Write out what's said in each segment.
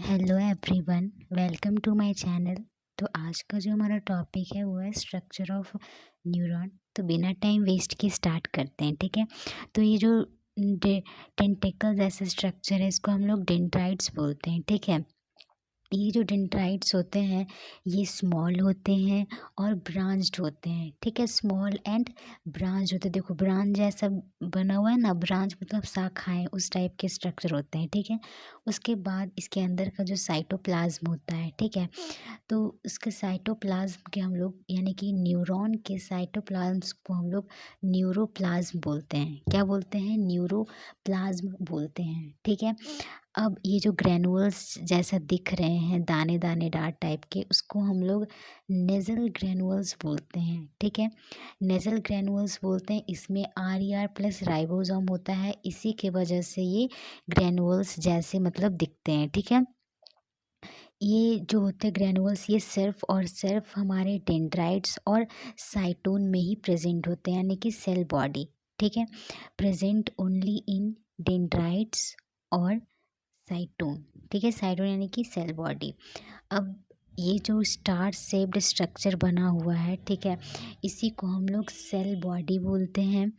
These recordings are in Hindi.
Hello everyone, welcome to my channel. तो आज का जो हमारा टॉपिक है वो है स्ट्रक्चर ऑफ न्यूरॉन। तो बिना टाइम वेस्ट के स्टार्ट करते हैं, ठीक है। तो ये जो टेंटिकल जैसे स्ट्रक्चर है इसको हम लोग डेंड्राइट्स बोलते हैं, ठीक है। ये जो डेंड्राइट्स होते हैं ये स्मॉल होते हैं और ब्रांच्ड होते हैं, ठीक है। स्मॉल एंड ब्रांच होते हैं। देखो ब्रांच जैसा बना हुआ है ना, ब्रांच मतलब शाखाएं, उस टाइप के स्ट्रक्चर होते हैं, ठीक है। उसके बाद इसके अंदर का जो साइटोप्लाज्म होता है, ठीक है। तो उसके साइटोप्लाज्म के हम लोग यानी कि न्यूरॉन के साइटोप्लाज्म को हम लोग न्यूरोप्लाज्म बोलते हैं। क्या बोलते हैं? न्यूरोप्लाज्म बोलते हैं, ठीक है। अब ये जो ग्रैनुअल्स जैसा दिख रहे हैं, दाने दाने डार्ट टाइप के, उसको हम लोग नेज़ल ग्रैनुअल्स बोलते हैं, ठीक है। नेज़ल ग्रैनुअल्स बोलते हैं। इसमें RER प्लस राइबोसोम होता है, इसी के वजह से ये ग्रैनुअल्स जैसे मतलब दिखते हैं, ठीक है। ये जो होते हैं ग्रैनुअल्स, ये सिर्फ और सिर्फ हमारे डेंड्राइट्स और साइटोन में ही प्रेजेंट होते हैं, यानी कि सेल बॉडी, ठीक है। प्रेजेंट ओनली इन डेंड्राइट्स और साइटोन, ठीक है। साइटोन यानी कि सेल बॉडी। अब ये जो स्टार शेप्ड स्ट्रक्चर बना हुआ है, ठीक है, इसी को हम लोग सेल बॉडी बोलते हैं,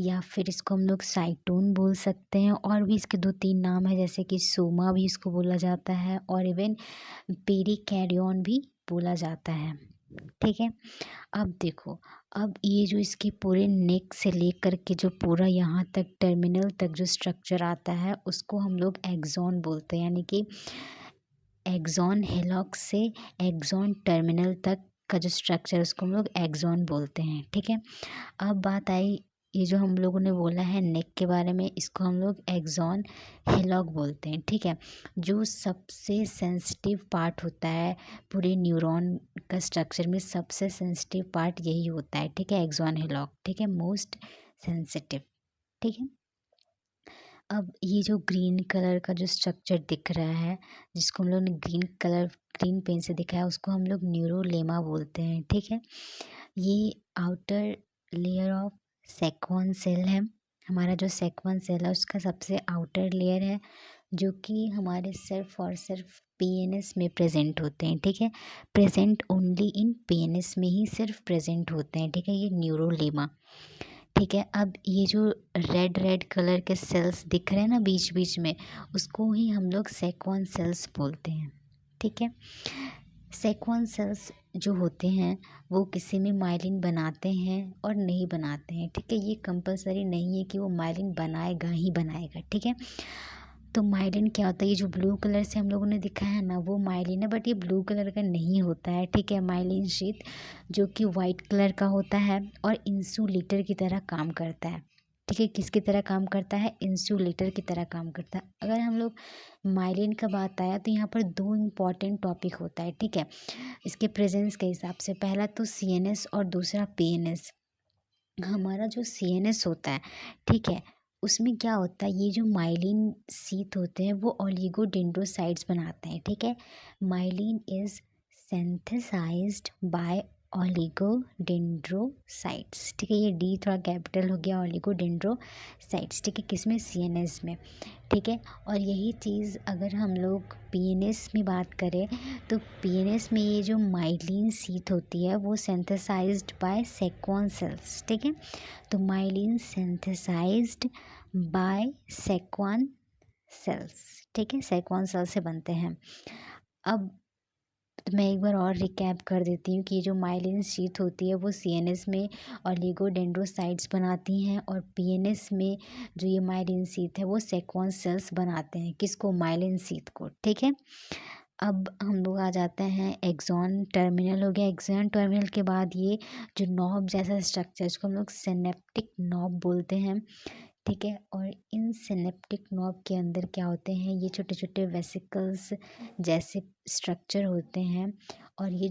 या फिर इसको हम लोग साइटोन बोल सकते हैं। और भी इसके दो तीन नाम है, जैसे कि सोमा भी इसको बोला जाता है और इवन पेरिकैरियन भी बोला जाता है, ठीक है। अब देखो, अब ये जो इसके पूरे नेक से लेकर के जो पूरा यहाँ तक टर्मिनल तक जो स्ट्रक्चर आता है उसको हम लोग एक्सॉन बोलते हैं, यानी कि एक्सॉन हेलॉक्स से एक्सॉन टर्मिनल तक का जो स्ट्रक्चर है उसको हम लोग एक्सॉन बोलते हैं, ठीक है। अब बात आई, ये जो हम लोगों ने बोला है नेक के बारे में, इसको हम लोग एक्सॉन हेलॉक बोलते हैं, ठीक है। जो सबसे सेंसिटिव पार्ट होता है पूरे न्यूरॉन का स्ट्रक्चर में, सबसे सेंसिटिव पार्ट यही होता है, ठीक है, एक्सॉन हेलॉक, ठीक है, मोस्ट सेंसिटिव, ठीक है। अब ये जो ग्रीन कलर का जो स्ट्रक्चर दिख रहा है, जिसको हम लोग ने ग्रीन पेन से दिखाया, उसको हम लोग न्यूरोलेमा बोलते हैं, ठीक है। ये आउटर लेयर ऑफ सेक्वन सेल है। हमारा जो सेक्वन सेल है उसका सबसे आउटर लेयर है, जो कि हमारे सिर्फ और सिर्फ PNS में प्रेजेंट होते हैं, ठीक है। प्रेजेंट ओनली इन PNS में ही सिर्फ प्रेजेंट होते हैं, ठीक है, ये न्यूरोलेमा, ठीक है। अब ये जो रेड रेड कलर के सेल्स दिख रहे हैं ना बीच बीच में, उसको ही हम लोग सेक्वन सेल्स बोलते हैं, ठीक है। सेक्वन सेल्स जो होते हैं वो किसी में माइलिन बनाते हैं और नहीं बनाते हैं, ठीक है। ये कंपलसरी नहीं है कि वो माइलिन बनाएगा ही बनाएगा, ठीक है। तो माइलिन क्या होता है? ये जो ब्लू कलर से हम लोगों ने दिखाया है ना, वो माइलिन है, बट ये ब्लू कलर का नहीं होता है, ठीक है। माइलिन शीट जो कि वाइट कलर का होता है और इंसुलेटर की तरह काम करता है, ठीक है। किसकी तरह काम करता है? इंसुलेटर की तरह काम करता है। अगर हम लोग माइलिन का बात आया तो यहाँ पर दो इम्पॉर्टेंट टॉपिक होता है, ठीक है, इसके प्रेजेंस के हिसाब से। पहला तो CNS और दूसरा PNS। हमारा जो CNS होता है, ठीक है, उसमें क्या होता है, ये जो माइलिन शीथ होते हैं वो ओलिगोडेंड्रोसाइट्स बनाते हैं, ठीक है। Myelin is synthesised by oligodendrocytes, ठीक है। ये D थोड़ा कैपिटल हो गया, ओलिगोडेंड्रोसाइट्स, ठीक है, किसमें? CNS में, ठीक है। और यही चीज़ अगर हम लोग PNS में बात करें तो PNS में ये जो माइलिन शीथ होती है वो सिंथेसाइज्ड बाय सेक्वन सेल्स, ठीक है। तो माइलिन सिंथेसाइज्ड बाय सेक्वन सेल्स, ठीक है, सेक्वन सेल से बनते हैं। अब तो मैं एक बार और रिकैप कर देती हूँ कि ये जो माइलिन शीथ होती है वो CNS में ओलिगोडेंड्रोसाइट्स बनाती हैं, और PNS में जो ये माइलिन शीथ है वो सेक्वन सेल्स बनाते हैं। किसको? माइलिन शीथ को, ठीक है। अब हम लोग आ जाते हैं एक्सॉन टर्मिनल। हो गया एक्सॉन टर्मिनल के बाद ये जो नॉब जैसा स्ट्रक्चर, इसको हम लोग सिनेप्टिक नॉब बोलते हैं, ठीक है। और इन सिनेप्टिक नॉब के अंदर क्या होते हैं? ये छोटे छोटे वेसिकल्स जैसे स्ट्रक्चर होते हैं, और ये